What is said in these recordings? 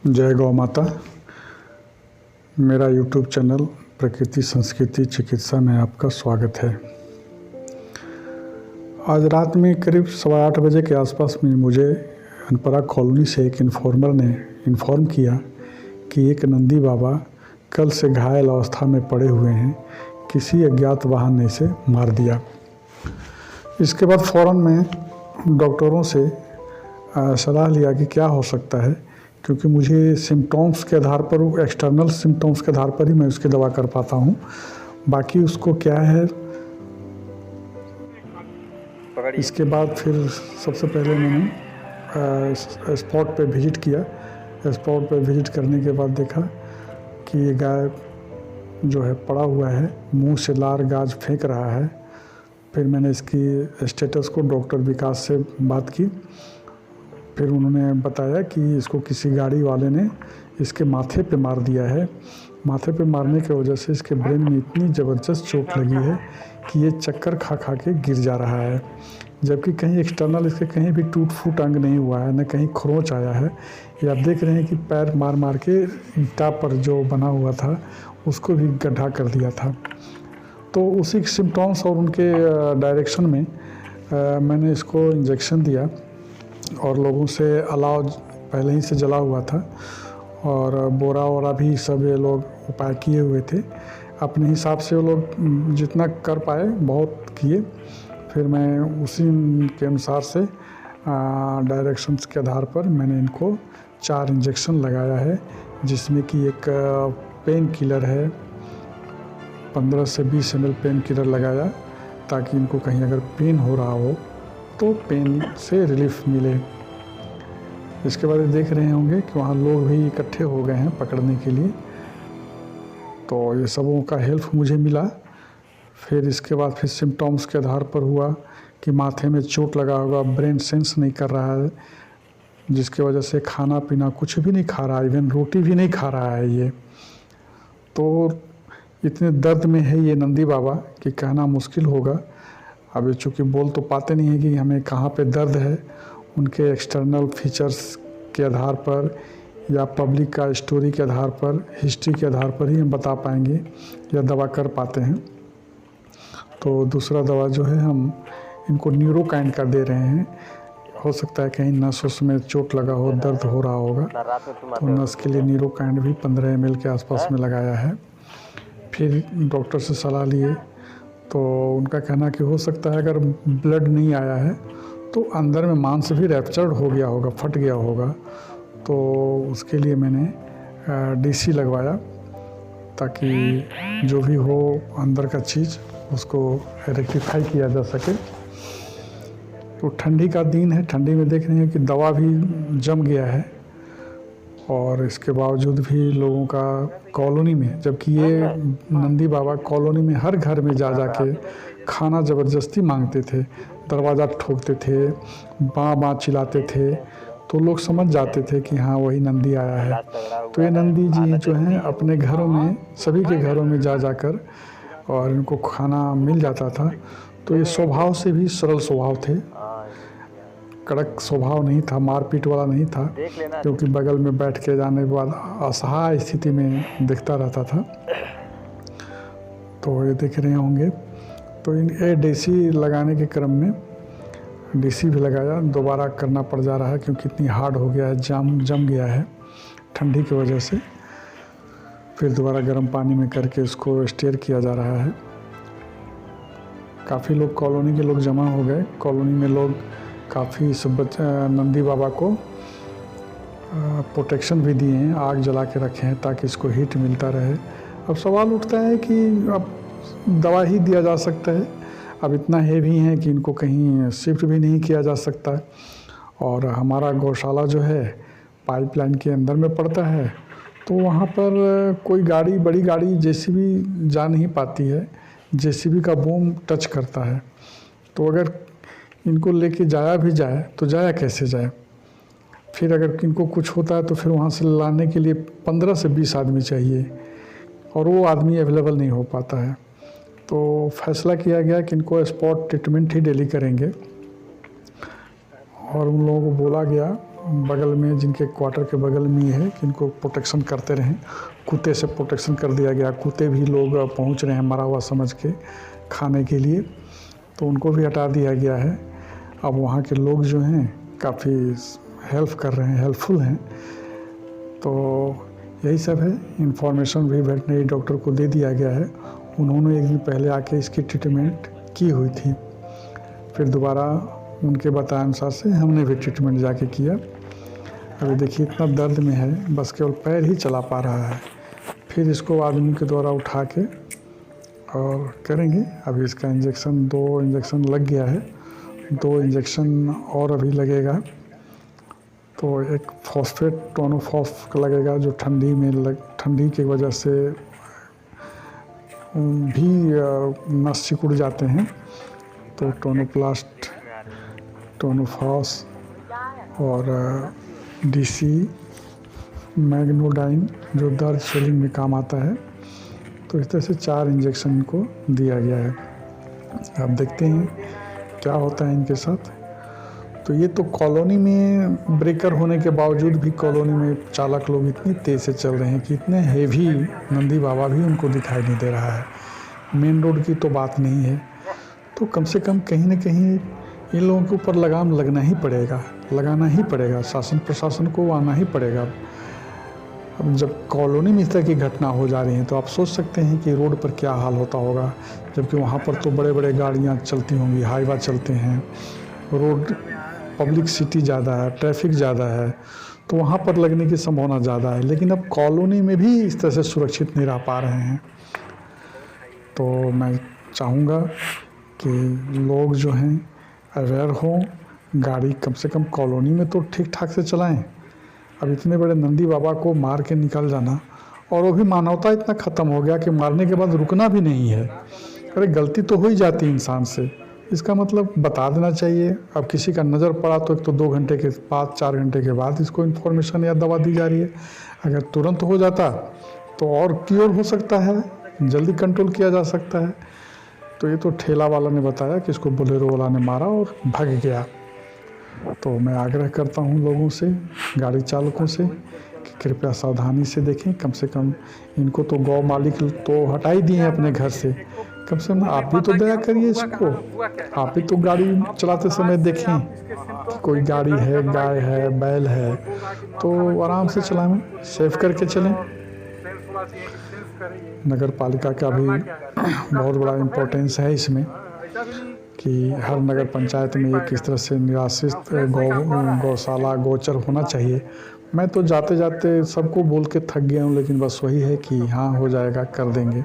जय गौ माता। मेरा यूट्यूब चैनल प्रकृति संस्कृति चिकित्सा में आपका स्वागत है। आज रात में करीब 8:15 बजे के आसपास में मुझे अनपरा कॉलोनी से एक इन्फॉर्मर ने इन्फॉर्म किया कि एक नंदी बाबा कल से घायल अवस्था में पड़े हुए हैं, किसी अज्ञात वाहन ने इसे मार दिया। इसके बाद फ़ौरन मैं डॉक्टरों से सलाह लिया कि क्या हो सकता है, क्योंकि मुझे सिम्टम्स के आधार पर, एक्सटर्नल सिम्टम्स के आधार पर ही मैं उसकी दवा कर पाता हूँ। बाकी उसको क्या है, इसके बाद फिर सबसे पहले मैंने स्पॉट पे विज़िट किया। स्पॉट पे विज़िट करने के बाद देखा कि ये गाय जो है पड़ा हुआ है, मुंह से लार गाज फेंक रहा है। फिर मैंने इसकी स्टेटस को डॉक्टर विकास से बात की। फिर उन्होंने बताया कि इसको किसी गाड़ी वाले ने इसके माथे पे मार दिया है। माथे पे मारने की वजह से इसके ब्रेन में इतनी ज़बरदस्त चोट लगी है कि ये चक्कर खा खा के गिर जा रहा है, जबकि कहीं एक्सटर्नल इसके कहीं भी टूट फूट अंग नहीं हुआ है, न कहीं खरोंच आया है। ये आप देख रहे हैं कि पैर मार मार के ईंटा पर जो बना हुआ था उसको भी गड्ढा कर दिया था। तो उसी सिम्टम्स और उनके डायरेक्शन में मैंने इसको इंजेक्शन दिया और लोगों से अलाव पहले ही से जला हुआ था और बोरा वोरा भी सब ये लोग उपाय किए हुए थे। अपने हिसाब से वो लोग जितना कर पाए बहुत किए। फिर मैं उसी के अनुसार से डायरेक्शंस के आधार पर मैंने इनको 4 इंजेक्शन लगाया है, जिसमें कि एक पेन किलर है, 15 से 20 ml पेन किलर लगाया, ताकि इनको कहीं अगर पेन हो रहा हो तो पेन से रिलीफ मिले। इसके बाद देख रहे होंगे कि वहाँ लोग भी इकट्ठे हो गए हैं पकड़ने के लिए, तो ये सबों का हेल्प मुझे मिला। फिर इसके बाद फिर सिम्टम्स के आधार पर हुआ कि माथे में चोट लगा होगा, ब्रेन सेंस नहीं कर रहा है, जिसकी वजह से खाना पीना कुछ भी नहीं खा रहा है, इवन रोटी भी नहीं खा रहा है। ये तो इतने दर्द में है ये नंदी बाबा कि कहना मुश्किल होगा। अब चूँकि बोल तो पाते नहीं हैं कि हमें कहाँ पे दर्द है, उनके एक्सटर्नल फीचर्स के आधार पर या पब्लिक का स्टोरी के आधार पर, हिस्ट्री के आधार पर ही हम बता पाएंगे या दवा कर पाते हैं। तो दूसरा दवा जो है हम इनको न्यूरोकाइन का दे रहे हैं। हो सकता है कहीं नस उस में चोट लगा हो, दर्द हो रहा होगा, तो नस के लिए न्यूरोकाइन भी 15 ml के आसपास में लगाया है। फिर डॉक्टर से सलाह लिए तो उनका कहना कि हो सकता है अगर ब्लड नहीं आया है तो अंदर में मांस भी रैप्चर्ड हो गया होगा, फट गया होगा। तो उसके लिए मैंने डीसी लगवाया, ताकि जो भी हो अंदर का चीज़ उसको रेक्टिफाई किया जा सके। तो ठंडी का दिन है, ठंडी में देख रहे हैं कि दवा भी जम गया है, और इसके बावजूद भी लोगों का कॉलोनी में, जबकि ये नंदी बाबा कॉलोनी में हर घर में जा के खाना ज़बरदस्ती मांगते थे, दरवाज़ा ठोकते थे, बाँ बाँ चिल्लाते थे, तो लोग समझ जाते थे कि हाँ वही नंदी आया है। तो ये नंदी जी जो हैं अपने घरों में, सभी के घरों में जा कर और इनको खाना मिल जाता था। तो ये स्वभाव से भी सरल स्वभाव थे, कड़क स्वभाव नहीं था, मारपीट वाला नहीं था, क्योंकि बगल में बैठ के जाने के बाद असहाय स्थिति में दिखता रहता था। तो ये देख रहे होंगे। तो ये डीसी लगाने के क्रम में डीसी भी लगाया, दोबारा करना पड़ जा रहा है क्योंकि इतनी हार्ड हो गया है, जम गया है ठंडी की वजह से। फिर दोबारा गर्म पानी में करके इसको स्टीयर किया जा रहा है। काफ़ी लोग कॉलोनी के लोग जमा हो गए। कॉलोनी में लोग काफ़ी नंदी बाबा को प्रोटेक्शन भी दिए हैं, आग जला के रखे हैं ताकि इसको हीट मिलता रहे। अब सवाल उठता है कि अब दवा ही दिया जा सकता है, अब इतना हेवी है कि इनको कहीं शिफ्ट भी नहीं किया जा सकता, और हमारा गौशाला जो है पाइपलाइन के अंदर में पड़ता है, तो वहाँ पर कोई गाड़ी, बड़ी गाड़ी जेसीबी जा नहीं पाती है, जेसीबी का बूम टच करता है। तो अगर इनको लेके जाया भी जाए तो जाया कैसे जाए? फिर अगर इनको कुछ होता है तो फिर वहाँ से लाने के लिए 15 से 20 आदमी चाहिए, और वो आदमी अवेलेबल नहीं हो पाता है। तो फैसला किया गया कि इनको स्पॉट ट्रीटमेंट ही डेली करेंगे, और उन लोगों को बोला गया बगल में, जिनके क्वार्टर के बगल में ही है, जिनको प्रोटेक्शन करते रहें। कुत्ते से प्रोटेक्शन कर दिया गया, कुत्ते भी लोग पहुंच रहे हैं मरा हुआ समझ के खाने के लिए, तो उनको भी हटा दिया गया है। अब वहाँ के लोग जो हैं काफ़ी हेल्प कर रहे हैं, हेल्पफुल हैं। तो यही सब है। इन्फॉर्मेशन भी वेटनरी डॉक्टर को दे दिया गया है। उन्होंने एक दिन पहले आके इसकी ट्रीटमेंट की हुई थी, फिर दोबारा उनके बताए अनुसार से हमने भी ट्रीटमेंट जाके किया। अभी देखिए इतना दर्द में है, बस केवल पैर ही चला पा रहा है। फिर इसको आदमी के द्वारा उठा के और करेंगे। अभी इसका इंजेक्शन 2 इंजेक्शन लग गया है, 2 इंजेक्शन और अभी लगेगा। तो एक फॉस्फेट टोनोफॉस लगेगा, जो ठंडी की वजह से भी नस सिकुड़ जाते हैं। तो टोनोप्लास्ट, टोनोफॉस और डीसी मैग्नोडाइन जो दर्द स्वेलिंग में काम आता है। तो इस तरह से 4 इंजेक्शन को दिया गया है। अब देखते हैं क्या होता है इनके साथ। तो ये तो कॉलोनी में ब्रेकर होने के बावजूद भी कॉलोनी में चालक लोग इतनी तेज़ से चल रहे हैं कि इतने हेवी नंदी बाबा भी उनको दिखाई नहीं दे रहा है। मेन रोड की तो बात नहीं है, तो कम से कम कहीं न कहीं इन लोगों के ऊपर लगाम लगाना ही पड़ेगा। शासन प्रशासन को आना ही पड़ेगा। अब जब कॉलोनी में इस तरह की घटना हो जा रही है तो आप सोच सकते हैं कि रोड पर क्या हाल होता होगा, जबकि वहाँ पर तो बड़े बड़े गाड़ियाँ चलती होंगी, हाईवा चलते हैं, रोड पब्लिक सिटी ज़्यादा है, ट्रैफिक ज़्यादा है, तो वहाँ पर लगने की संभावना ज़्यादा है। लेकिन अब कॉलोनी में भी इस तरह से सुरक्षित नहीं रह पा रहे हैं। तो मैं चाहूँगा कि लोग जो हैं अवेयर हों, गाड़ी कम से कम कॉलोनी में तो ठीक ठाक से चलाएं। अब इतने बड़े नंदी बाबा को मार के निकल जाना, और वो भी मानवता इतना ख़त्म हो गया कि मारने के बाद रुकना भी नहीं है। अरे गलती तो हो ही जाती है इंसान से, इसका मतलब बता देना चाहिए। अब किसी का नज़र पड़ा तो एक तो 2 घंटे के बाद, 4 घंटे के बाद इसको इन्फॉर्मेशन या दवा दी जा रही है। अगर तुरंत हो जाता तो और क्योर हो सकता है, जल्दी कंट्रोल किया जा सकता है। तो ये तो ठेला वाला ने बताया कि इसको बोलेरो वाला ने मारा और भाग गया। तो मैं आग्रह करता हूँ लोगों से, गाड़ी चालकों से, कि कृपया सावधानी से देखें। कम से कम इनको तो गौ मालिक तो हटा ही दिए हैं अपने घर से, कम से कम आप भी तो दया करिए इसको। आप भी तो गाड़ी चलाते समय देखें कि कोई गाड़ी है, गाय है, बैल है, तो आराम से चलाएं, सेफ करके चलें। नगर पालिका का भी बहुत बड़ा इम्पोर्टेंस है इसमें कि हर नगर पंचायत में एक इस तरह से निराश्रित गौशाला, गोचर होना चाहिए। मैं तो जाते जाते सबको बोल के थक गया हूँ, लेकिन बस वही है कि हाँ हो जाएगा, कर देंगे।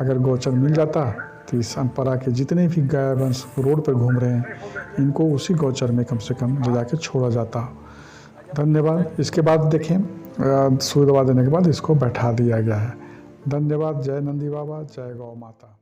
अगर गोचर मिल जाता तो इस अनपरा के जितने भी गाय भैंस रोड पर घूम रहे हैं, इनको उसी गोचर में कम से कम ले जाके छोड़ा जाता। धन्यवाद। इसके बाद देखें, सुई दवा देने के बाद इसको बैठा दिया गया है। धन्यवाद। जय नंदी बाबा, जय गौ माता।